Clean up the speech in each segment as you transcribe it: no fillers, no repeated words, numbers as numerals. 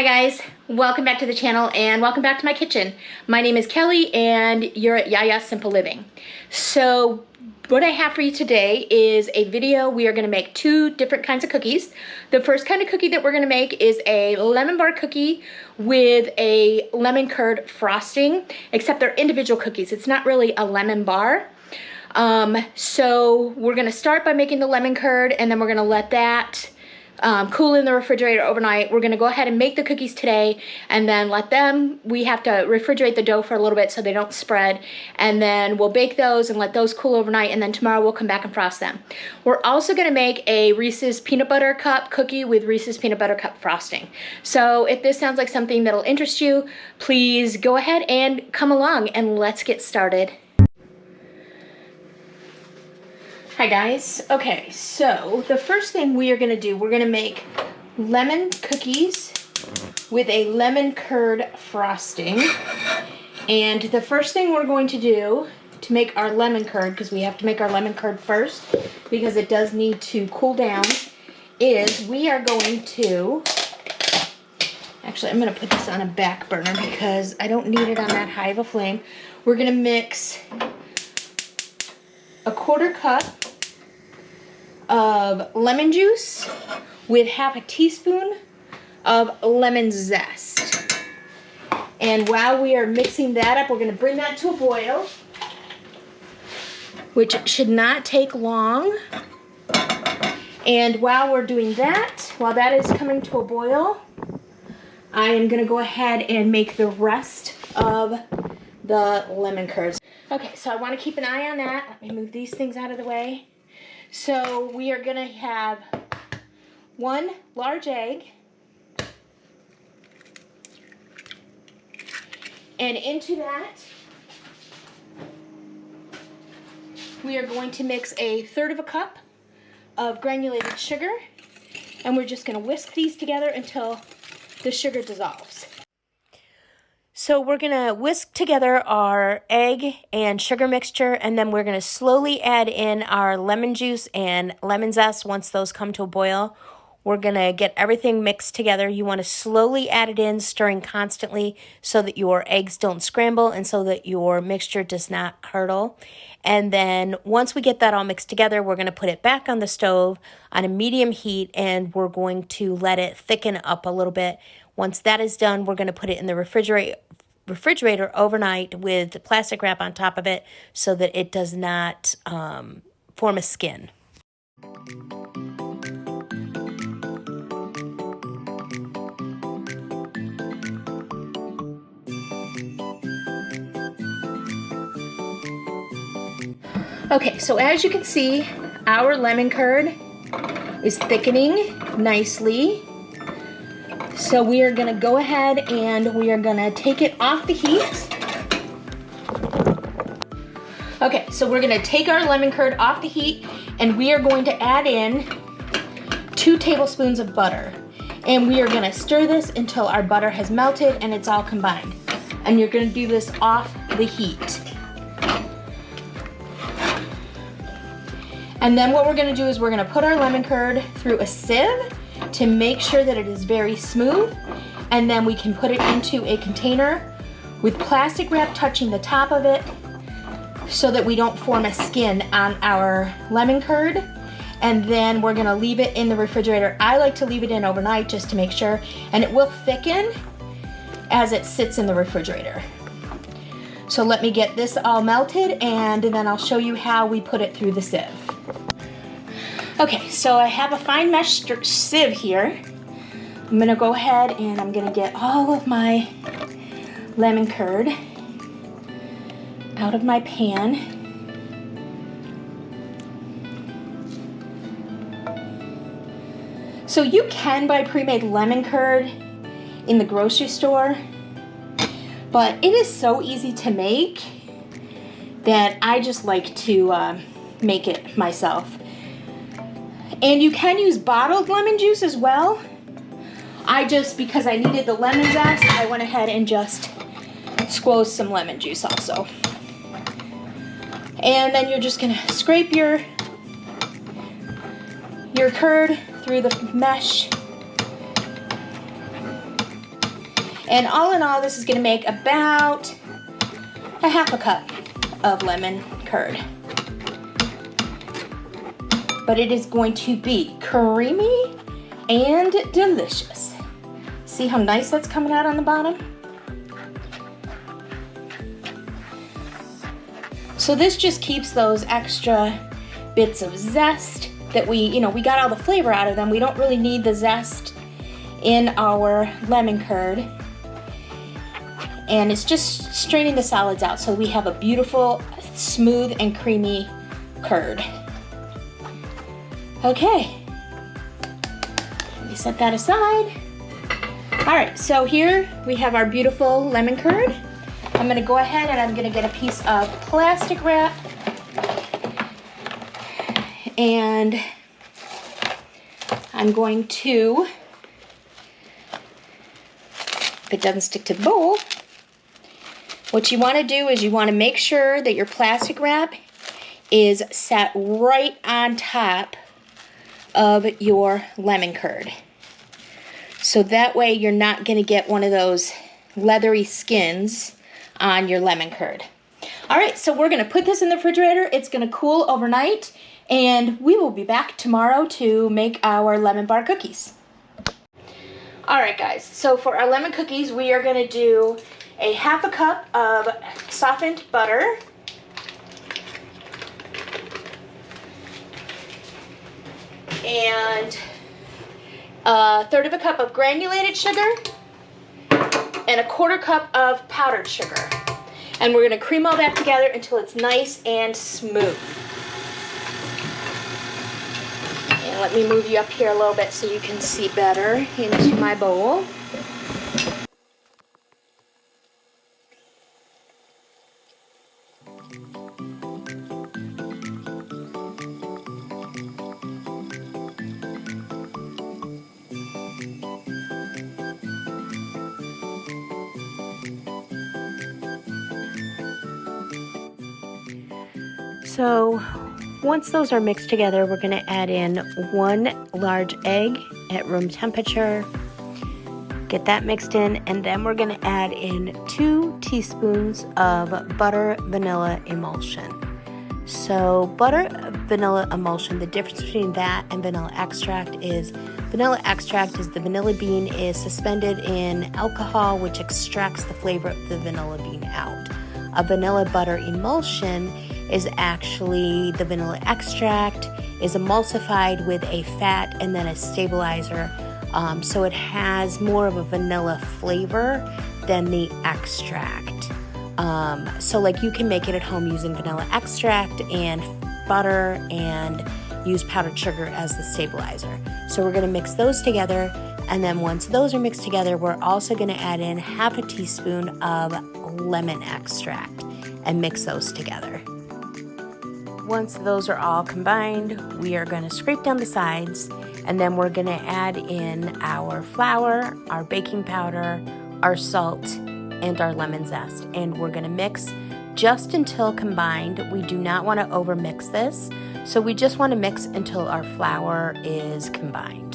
Hi guys, welcome back to the channel and welcome back to my kitchen. My name is Kelly and you're at Yaya Simple Living. So what I have for you today is a video. We are going to make two different kinds of cookies. The first kind of cookie that we're going to make is a lemon bar cookie with a lemon curd frosting, except they're individual cookies. It's not really a lemon bar. So we're going to start by making the lemon curd and then we're going to let that cool in the refrigerator overnight. We're going to go ahead and make the cookies today and then let them, we have to refrigerate the dough for a little bit so they don't spread, and then we'll bake those and let those cool overnight, and then tomorrow we'll come back and frost them. We're also going to make a Reese's peanut butter cup cookie with Reese's peanut butter cup frosting. So if this sounds like something that'll interest you, please go ahead and come along and let's get started. Hi guys. Okay, so the first thing we are going to do, we're going to make lemon cookies with a lemon curd frosting. And the first thing we're going to do to make our lemon curd, because we have to make our lemon curd first because it does need to cool down, is we are going to, actually I'm going to put this on a back burner because I don't need it on that high of a flame. We're going to mix a 1/4 cup of lemon juice with 1/2 teaspoon of lemon zest. And while we are mixing that up, we're going to bring that to a boil, which should not take long. And while we're doing that, while that is coming to a boil, I am going to go ahead and make the rest of the lemon curds. Okay, so I want to keep an eye on that. Let me move these things out of the way. So we are going to have 1 large egg, and into that we are going to mix a 1/3 cup of granulated sugar, and we're just going to whisk these together until the sugar dissolves. So we're going to whisk together our egg and sugar mixture, and then we're going to slowly add in our lemon juice and lemon zest once those come to a boil. We're going to get everything mixed together. You want to slowly add it in, stirring constantly so that your eggs don't scramble and so that your mixture does not curdle. And then once we get that all mixed together, we're going to put it back on the stove on a medium heat, and we're going to let it thicken up a little bit. Once that is done, we're going to put it in the refrigerator overnight with plastic wrap on top of it so that it does not form a skin. Okay, so as you can see, our lemon curd is thickening nicely. So we are going to go ahead and we are going to take it off the heat. Okay, so we're going to take our lemon curd off the heat and we are going to add in 2 tablespoons of butter. And we are going to stir this until our butter has melted and it's all combined. And you're going to do this off the heat. And then what we're going to do is we're going to put our lemon curd through a sieve to make sure that it is very smooth, and then we can put it into a container with plastic wrap touching the top of it so that we don't form a skin on our lemon curd. And then we're going to leave it in the refrigerator. I like to leave it in overnight just to make sure, and it will thicken as it sits in the refrigerator. So let me get this all melted and then I'll show you how we put it through the sieve. Okay, so I have a fine mesh sieve here. I'm gonna go ahead and I'm gonna get all of my lemon curd out of my pan. So you can buy pre-made lemon curd in the grocery store, but it is so easy to make that I just like to make it myself. And you can use bottled lemon juice as well. Because I needed the lemon zest, I went ahead and just squeezed some lemon juice also. And then you're just gonna scrape your curd through the mesh And all in all, this is gonna make about a half a cup of lemon curd. But it is going to be creamy and delicious. See how nice that's coming out on the bottom? So this just keeps those extra bits of zest that we got all the flavor out of them. We don't really need the zest in our lemon curd. And it's just straining the solids out so we have a beautiful, smooth and creamy curd. Okay, let me set that aside. All right, so here we have our beautiful lemon curd. I'm gonna go ahead and I'm gonna get a piece of plastic wrap and I'm going to, if it doesn't stick to the bowl, what you wanna do is you wanna make sure that your plastic wrap is set right on top of your lemon curd. So that way you're not gonna get one of those leathery skins on your lemon curd. All right, so we're gonna put this in the refrigerator. It's gonna cool overnight and we will be back tomorrow to make our lemon bar cookies. All right guys, so for our lemon cookies, we are gonna do a half a cup of softened butter, and a third of a cup of granulated sugar, and a quarter cup of powdered sugar. And we're gonna cream all that together until it's nice and smooth. And let me move you up here a little bit so you can see better into my bowl. So once those are mixed together, we're going to add in 1 large egg at room temperature. Get that mixed in, and then we're going to add in 2 teaspoons of butter vanilla emulsion. So butter vanilla emulsion, the difference between that and vanilla extract is the vanilla bean is suspended in alcohol, which extracts the flavor of the vanilla bean out. A vanilla butter emulsion is actually the vanilla extract is emulsified with a fat and then a stabilizer, so it has more of a vanilla flavor than the extract. So like you can make it at home using vanilla extract and butter and use powdered sugar as the stabilizer. So we're going to mix those together, and then once those are mixed together, we're also going to add in half a teaspoon of lemon extract and mix those together. Once those are all combined, we are going to scrape down the sides, and then we're going to add in our flour, our baking powder, our salt, and our lemon zest. And we're going to mix just until combined. We do not want to overmix this, so we just want to mix until our flour is combined.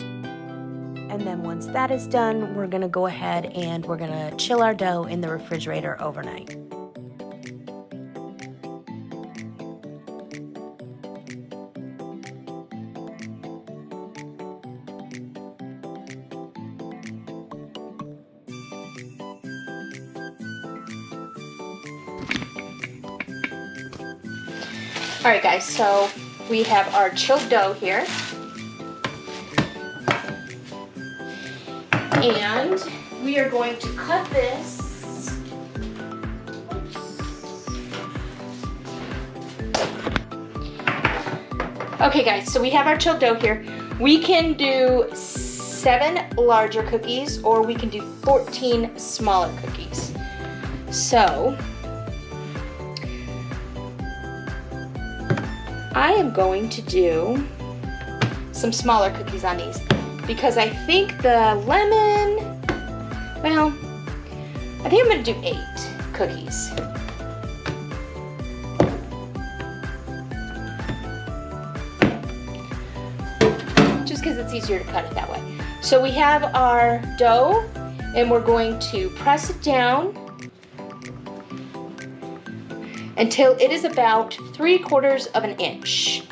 And then once that is done, we're going to go ahead and we're going to chill our dough in the refrigerator overnight. All right guys, so we have our chilled dough here. And we are going to cut this. Okay guys, so we have our chilled dough here. We can do 7 larger cookies or we can do 14 smaller cookies. So I am going to do some smaller cookies on these because I think the lemon, well, I think I'm going to do 8 cookies. Just because it's easier to cut it that way. So we have our dough. And we're going to press it down until it is about 3/4 of an inch.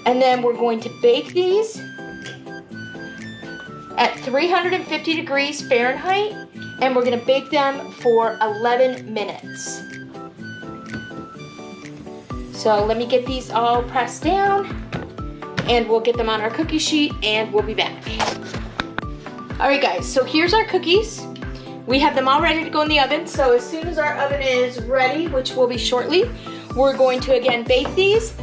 And then we're going to bake these at 350 degrees Fahrenheit, and we're gonna bake them for 11 minutes. So let me get these all pressed down, and we'll get them on our cookie sheet, and we'll be back. All right, guys, so here's our cookies. We have them all ready to go in the oven, so as soon as our oven is ready, which will be shortly, we're going to again bake these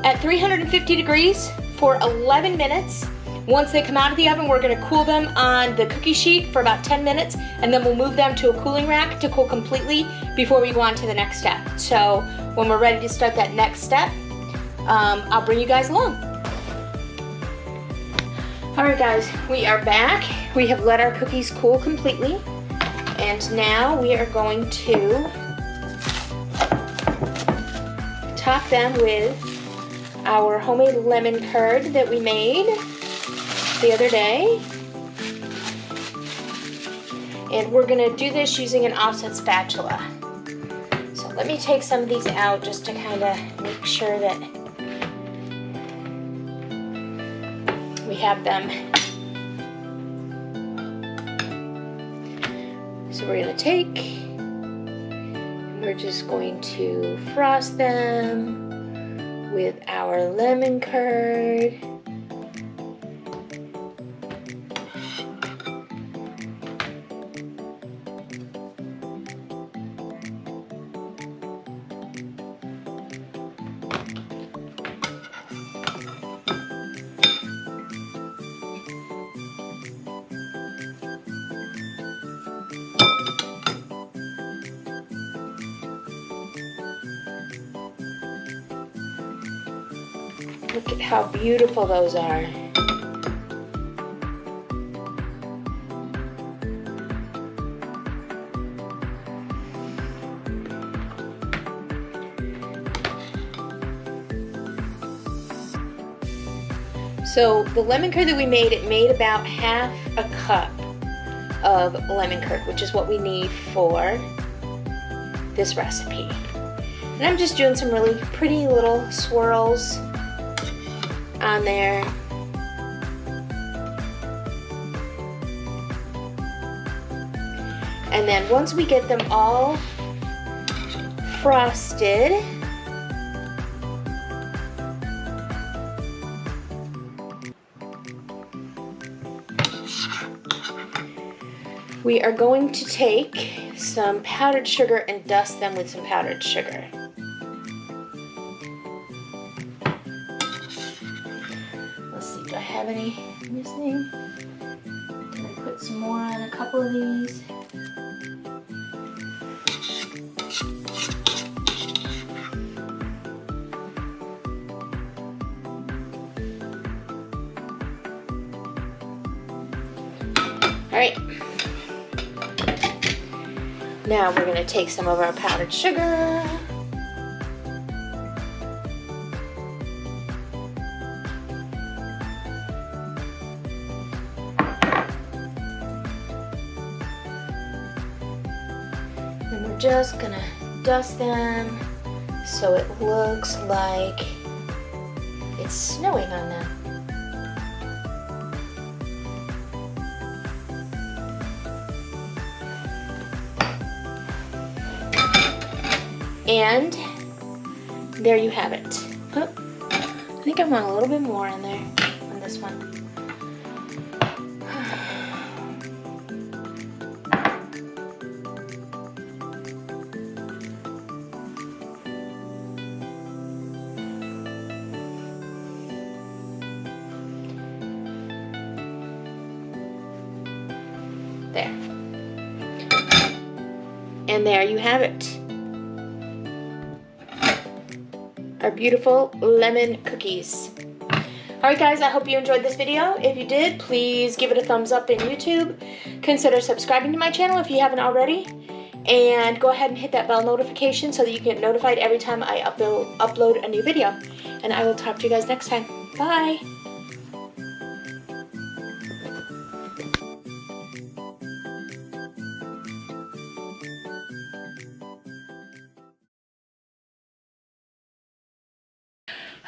at 350 degrees for 11 minutes. Once they come out of the oven, we're gonna cool them on the cookie sheet for about 10 minutes, and then we'll move them to a cooling rack to cool completely before we go on to the next step. So when we're ready to start that next step, I'll bring you guys along. All right, guys, we are back. We have let our cookies cool completely, and now we are going to top them with our homemade lemon curd that we made the other day. And we're gonna do this using an offset spatula. So let me take some of these out just to kind of make sure that we have them. So we're gonna take, and we're just going to frost them with our lemon curd. Look at how beautiful those are. So the lemon curd that we made, it made about half a cup of lemon curd, which is what we need for this recipe. And I'm just doing some really pretty little swirls on there. And then once we get them all frosted, we are going to take some powdered sugar and dust them with some powdered sugar. Let's see, do I have any missing? Can I put some more on a couple of these? All right. Now we're going to take some of our powdered sugar. And we're just going to dust them so it looks like it's snowing on them. And there you have it. Oh, I think I want a little bit more in there on this one. There. And there you have it. Our beautiful lemon cookies. All right, guys, I hope you enjoyed this video. If you did, please give it a thumbs up in YouTube. Consider subscribing to my channel if you haven't already. And go ahead and hit that bell notification so that you get notified every time I upload a new video. And I will talk to you guys next time. Bye.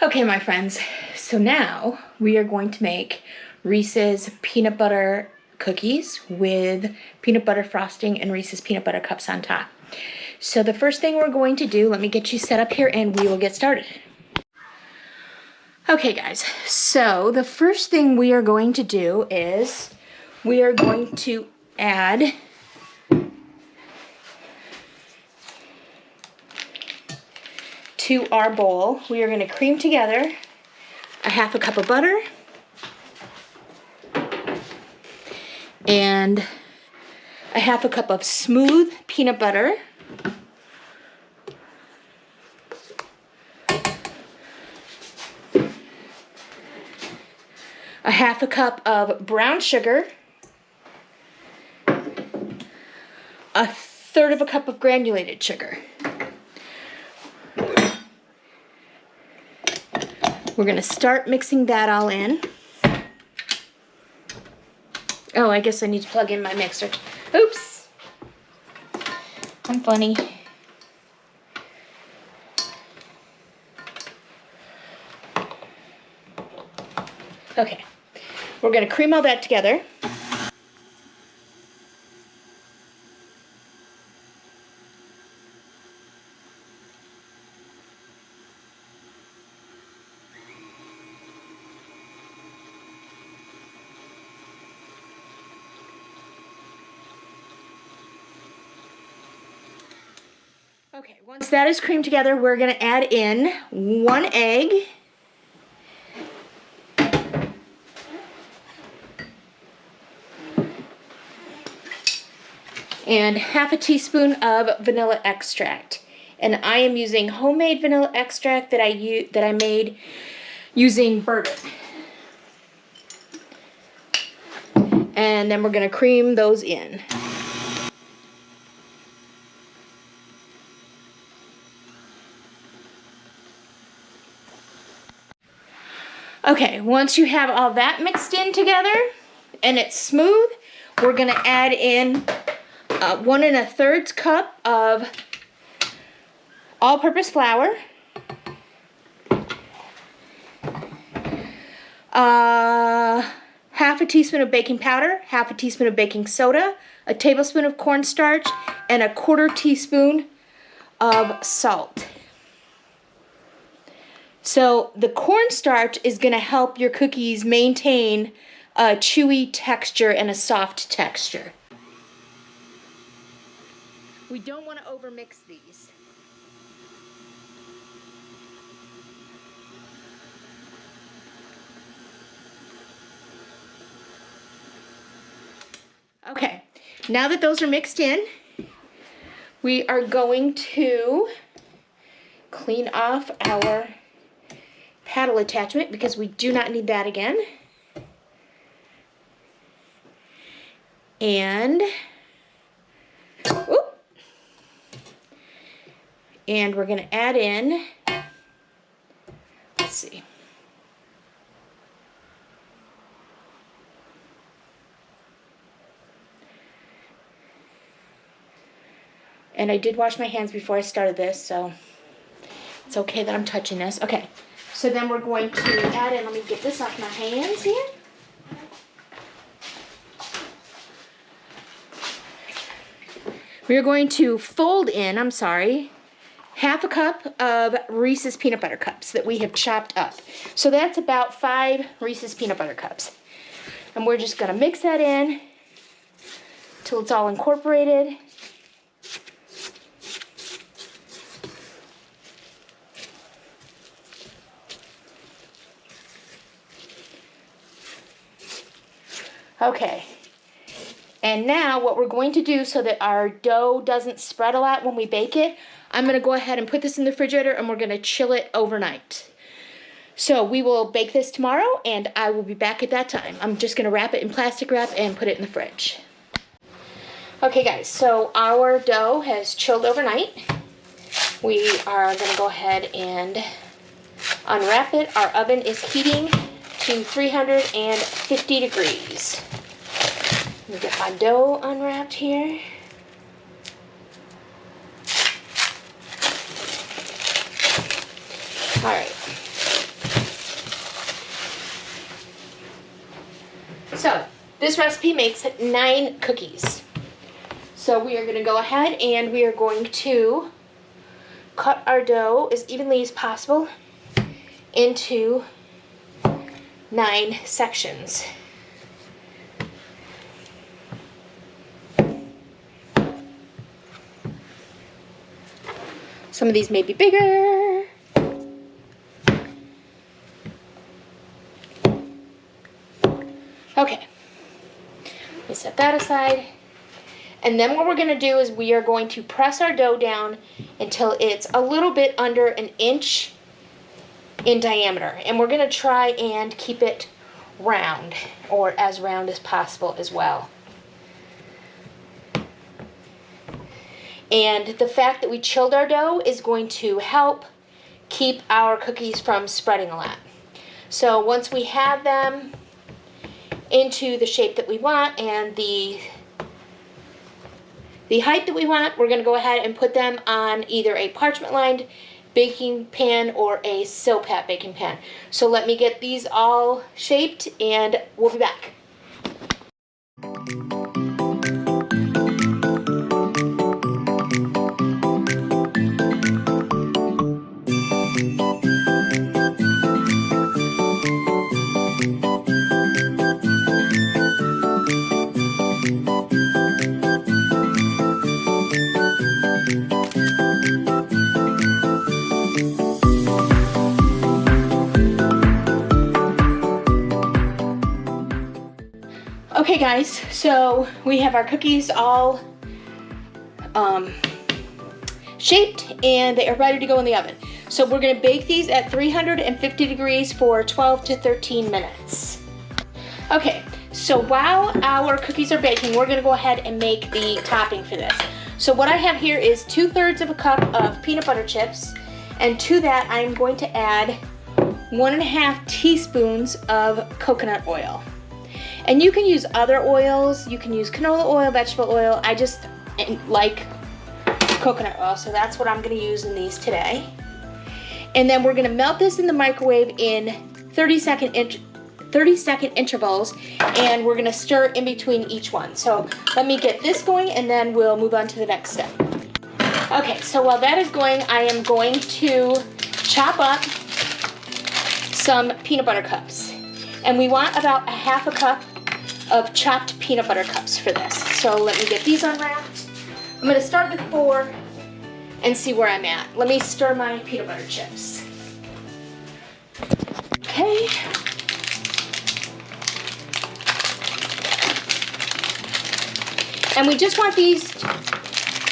Okay, my friends, so now we are going to make Reese's peanut butter cookies with peanut butter frosting and Reese's peanut butter cups on top. So the first thing we're going to do, let me get you set up here and we will get started. Okay guys, so the first thing we are going to do is we are going to add to our bowl, we are going to cream together a half a cup of butter and a half a cup of smooth peanut butter, a half a cup of brown sugar, a third of a cup of granulated sugar. We're going to start mixing that all in. Oh, I guess I need to plug in my mixer. Oops. I'm funny. Okay. We're going to cream all that together. Okay, once that is creamed together, we're going to add in 1 egg, and half a teaspoon of vanilla extract. And I am using homemade vanilla extract that I made using bourbon. And then we're going to cream those in. Okay, once you have all that mixed in together and it's smooth, we're going to add in 1 1/3 cup of all-purpose flour, half a teaspoon of baking powder, half a teaspoon of baking soda, a tablespoon of cornstarch, and a 1/4 teaspoon of salt. So the cornstarch is going to help your cookies maintain a chewy texture and a soft texture. We don't want to overmix these. Okay, now that those are mixed in, we are going to clean off our paddle attachment because we do not need that again. And we're going to add in, let's see, and I did wash my hands before I started this, so it's okay that I'm touching this. Okay, so then we're going to add in, let me get this off my hands here. We're going to fold in, half a cup of Reese's peanut butter cups that we have chopped up. So that's about 5 Reese's peanut butter cups. And we're just going to mix that in till it's all incorporated. Okay. And now what we're going to do so that our dough doesn't spread a lot when we bake it, I'm going to go ahead and put this in the refrigerator and we're going to chill it overnight. So we will bake this tomorrow and I will be back at that time. I'm just going to wrap it in plastic wrap and put it in the fridge. Okay guys, so our dough has chilled overnight. We are going to go ahead and unwrap it. Our oven is heating to 350 degrees. Let me get my dough unwrapped here. All right. So this recipe makes 9 cookies. So we are going to go ahead and we are going to cut our dough as evenly as possible into 9 sections. Some of these may be bigger. Okay, let me set that aside. And then what we're going to do is we are going to press our dough down until it's a little bit under 1 inch in diameter. And we're going to try and keep it round, or as round as possible as well. And the fact that we chilled our dough is going to help keep our cookies from spreading a lot. So once we have them into the shape that we want and the height that we want, we're going to go ahead and put them on either a parchment-lined baking pan or a Silpat baking pan. So let me get these all shaped and we'll be back. Okay guys, so we have our cookies all shaped and they are ready to go in the oven. So we're going to bake these at 350 degrees for 12 to 13 minutes. Okay, so while our cookies are baking, we're going to go ahead and make the topping for this. So what I have here is 2/3 of a cup of peanut butter chips, and to that I'm going to add 1.5 teaspoons of coconut oil. And you can use other oils. You can use canola oil, vegetable oil. I just like coconut oil, so that's what I'm going to use in these today. And then we're going to melt this in the microwave in 30-second intervals, and we're going to stir in between each one. So let me get this going, and then we'll move on to the next step. Okay, so while that is going, I am going to chop up some peanut butter cups. And we want about 1/2 cup of chopped peanut butter cups for this. So let me get these unwrapped. I'm going to start with 4 and see where I'm at. Let me stir my peanut butter chips. Okay. And we just want these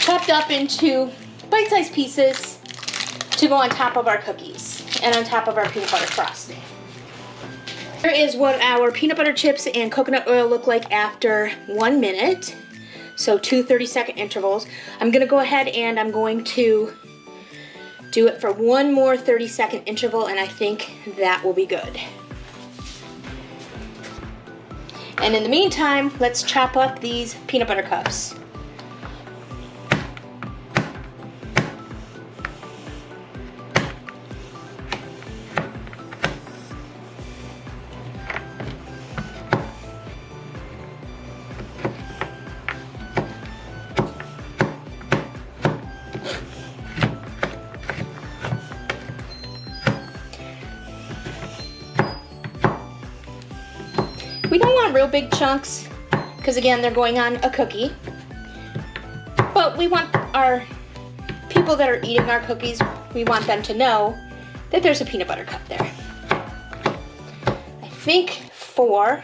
chopped up into bite-sized pieces to go on top of our cookies and on top of our peanut butter frosting. Here is what our peanut butter chips and coconut oil look like after 1 minute. So 2 30-second intervals. I'm going to go ahead and I'm going to do it for 1 more 30-second interval, and I think that will be good. And in the meantime, let's chop up these peanut butter cups. We don't want real big chunks because again they're going on a cookie, but we want our people that are eating our cookies, we want them to know that there's a peanut butter cup there. I think 4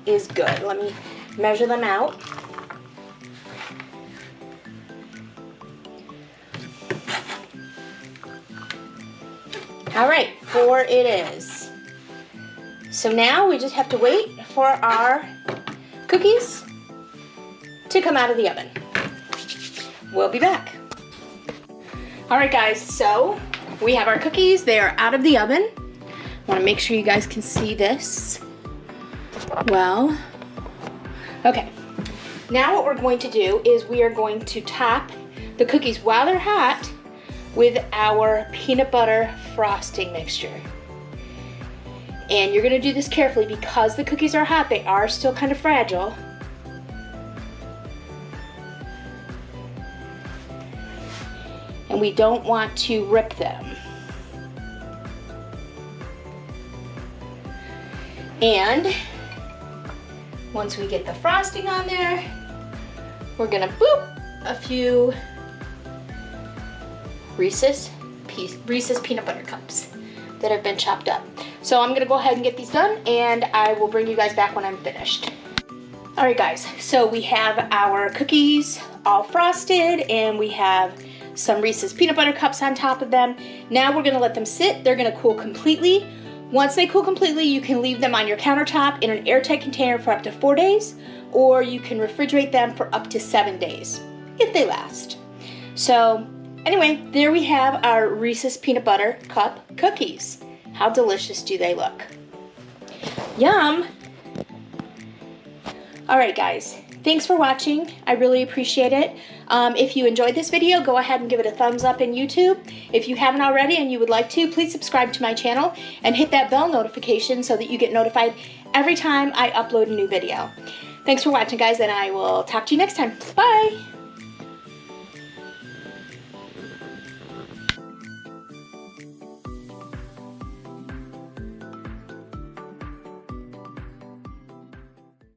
is good. Let me measure them out. All right, 4 it is. So now we just have to wait for our cookies to come out of the oven. We'll be back. All right guys, so we have our cookies. They are out of the oven. I want to make sure you guys can see this well. Okay, now what we're going to do is we are going to top the cookies while they're hot with our peanut butter frosting mixture. And you're gonna do this carefully because the cookies are hot, they are still kind of fragile. And we don't want to rip them. And once we get the frosting on there, we're gonna boop a few Reese's peanut butter cups that have been chopped up. So I'm gonna go ahead and get these done, and I will bring you guys back when I'm finished. All right guys, so we have our cookies all frosted, and we have some Reese's peanut butter cups on top of them. Now we're gonna let them sit. They're gonna cool completely. Once they cool completely, you can leave them on your countertop in an airtight container for up to 4 days, or you can refrigerate them for up to 7 days, if they last. So anyway, there we have our Reese's peanut butter cup cookies. How delicious do they look? Yum! All right guys, thanks for watching. I really appreciate it. If you enjoyed this video, go ahead and give it a thumbs up in YouTube. If you haven't already and you would like to, please subscribe to my channel and hit that bell notification so that you get notified every time I upload a new video. Thanks for watching guys, and I will talk to you next time. Bye!